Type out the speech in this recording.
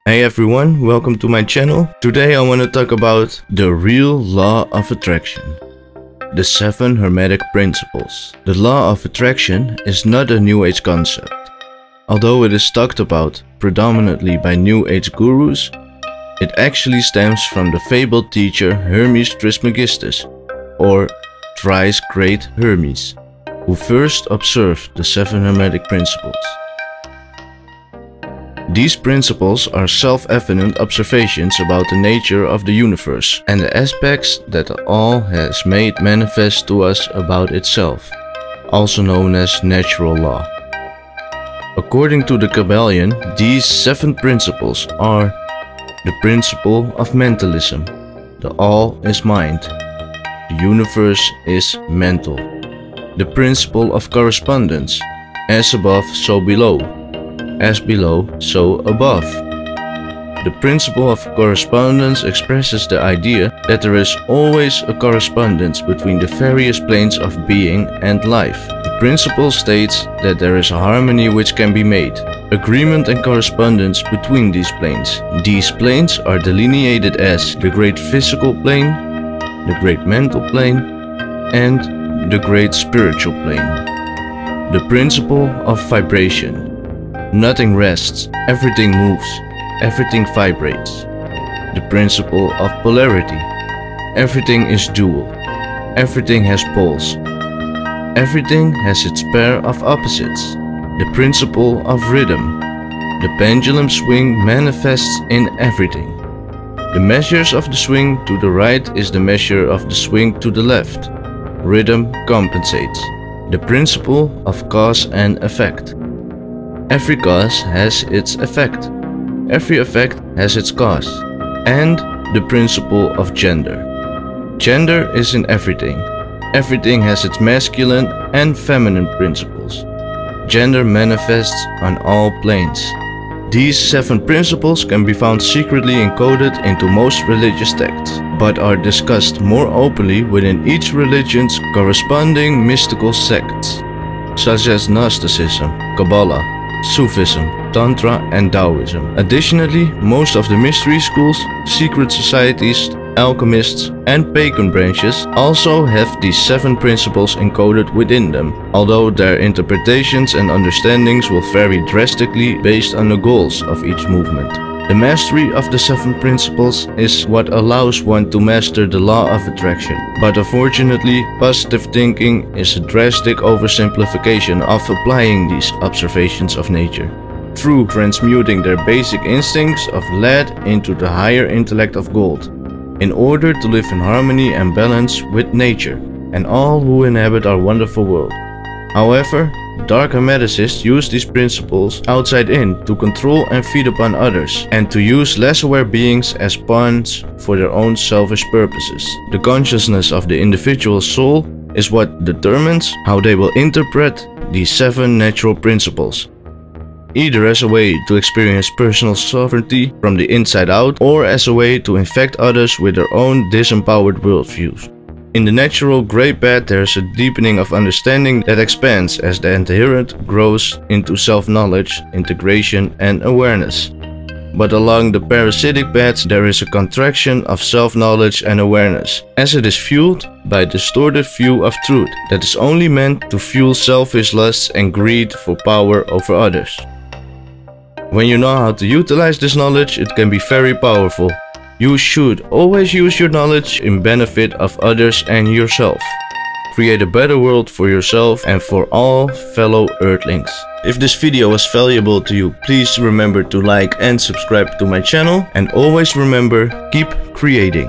Hey everyone, welcome to my channel. Today I want to talk about the real law of attraction. The 7 Hermetic Principles. The law of attraction is not a New Age concept. Although it is talked about predominantly by New Age gurus, it actually stems from the fabled teacher Hermes Trismegistus, or thrice great Hermes, who first observed the 7 Hermetic Principles. These principles are self-evident observations about the nature of the universe and the aspects that all has made manifest to us about itself, also known as natural law. According to the Kabbalion, these 7 principles are the principle of mentalism. The all is mind. The universe is mental. The principle of correspondence. As above, so below. As below, so above. The principle of correspondence expresses the idea that there is always a correspondence between the various planes of being and life. The principle states that there is a harmony which can be made, agreement and correspondence between these planes. These planes are delineated as the great physical plane, the great mental plane, and the great spiritual plane. The principle of vibration. Nothing rests, everything moves, everything vibrates. The principle of polarity. Everything is dual. Everything has poles. Everything has its pair of opposites. The principle of rhythm. The pendulum swing manifests in everything. The measures of the swing to the right is the measure of the swing to the left. Rhythm compensates. The principle of cause and effect. Every cause has its effect. Every effect has its cause. And the principle of gender. Gender is in everything. Everything has its masculine and feminine principles. Gender manifests on all planes. These 7 principles can be found secretly encoded into most religious texts, but are discussed more openly within each religion's corresponding mystical sects, such as Gnosticism, Kabbalah, Sufism, Tantra and Taoism. Additionally, most of the mystery schools, secret societies, alchemists and pagan branches also have these 7 principles encoded within them, although their interpretations and understandings will vary drastically based on the goals of each movement. The mastery of the 7 principles is what allows one to master the law of attraction. But unfortunately, positive thinking is a drastic oversimplification of applying these observations of nature, through transmuting their basic instincts of lead into the higher intellect of gold, in order to live in harmony and balance with nature and all who inhabit our wonderful world. However, dark hermeticists use these principles outside in to control and feed upon others, and to use less aware beings as pawns for their own selfish purposes. The consciousness of the individual soul is what determines how they will interpret these 7 natural principles, either as a way to experience personal sovereignty from the inside out, or as a way to infect others with their own disempowered worldviews. In the natural gray path, there is a deepening of understanding that expands as the adherent grows into self-knowledge, integration and awareness. But along the parasitic paths, there is a contraction of self-knowledge and awareness, as it is fueled by a distorted view of truth that is only meant to fuel selfish lusts and greed for power over others. When you know how to utilize this knowledge, it can be very powerful. You should always use your knowledge in benefit of others and yourself. Create a better world for yourself and for all fellow Earthlings. If this video was valuable to you, please remember to like and subscribe to my channel, and always remember, keep creating.